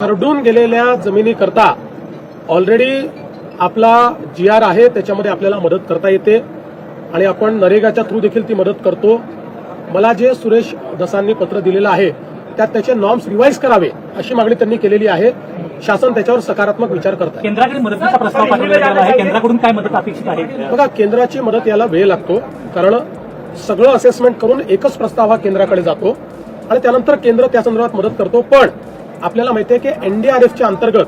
खरडून गेलेल्या जमिनीकरता ऑलरेडी आपला GR आहे, त्याच्यामध्ये आपल्याला मदत करता येते आणि आपण नरेगाच्या थ्रू देखील ती मदत करतो. मला जे सुरेश दसांनी पत्र दिलेलं आहे त्यात त्याचे नॉर्म्स रिवाईज करावे अशी मागणी त्यांनी केलेली आहे. शासन त्याच्यावर सकारात्मक विचार करत आहे. केंद्राकडे मदतीचा प्रस्ताव पाठवला गेला आहे. केंद्राकडून काय मदत अपेक्षित आहे? बघा, केंद्राची मदत याला वेळ लागतो, कारण सगळं असेसमेंट करून एकच प्रस्ताव हा केंद्राकडे जातो आणि त्यानंतर केंद्र त्या संदर्भात मदत करतो. पण आपल्याला माहिती आहे की NDRFच्या अंतर्गत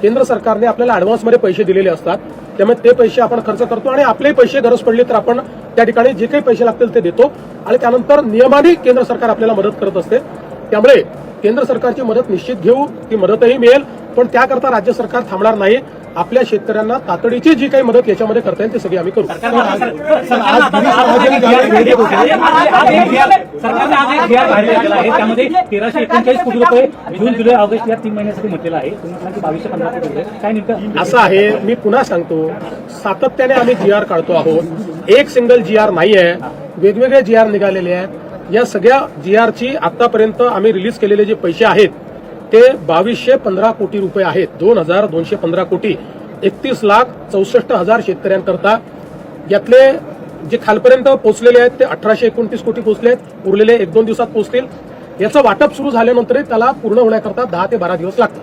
केंद्र सरकारने आपल्याला ऍडव्हान्समध्ये पैसे दिलेले असतात, त्यामुळे ते पैसे आपण खर्च करतो आणि आपले पैसे गरज पडली तर आपण त्या ठिकाणी जे काही पैसे लागतील ते देतो आणि त्यानंतर नियमाने केंद्र सरकार आपल्याला मदत करत असते. त्यामुळे केंद्र सरकारची मदत निश्चित घेऊ, ती मदतही मिळेल, पण त्याकरता राज्य सरकार थांबणार नाही. आपल्या शेतकऱ्यांना तातडीची जी काही मदत याच्यामध्ये करता येईल ती सगळी आम्ही करू. सरकारने आज एक GR बाहेर केला आहे, त्यामध्ये 1339 कोटी रुपये जून, जुलै, ऑगस्ट या 3 महिन्यासाठी म्हटलेलं आहे. तुम्ही म्हणाल की 2215 कोटी रुपये काय नेमकं असं आहे? मी पुन्हा सांगतो, सातत्याने आम्ही GR काढतो आहोत. एक सिंगल GR नाही आहे, वेगवेगळे GR निघालेले आहेत. या सगळ्या GRची आतापर्यंत आम्ही रिलीज केलेले जे पैसे आहेत ते 2215 कोटी रुपये आहेत. 2215 कोटी 31,64,000 शेतकऱ्यांकरता. यातले जे खालपर्यंत पोहोचलेले आहेत ते 1829 कोटी पोहोचले आहेत, उरलेले 1-2 दिवसात पोहोचतील. याचं वाटप सुरू झाल्यानंतर त्याला पूर्ण होण्याकरता 10 ते 12 दिवस लागतात.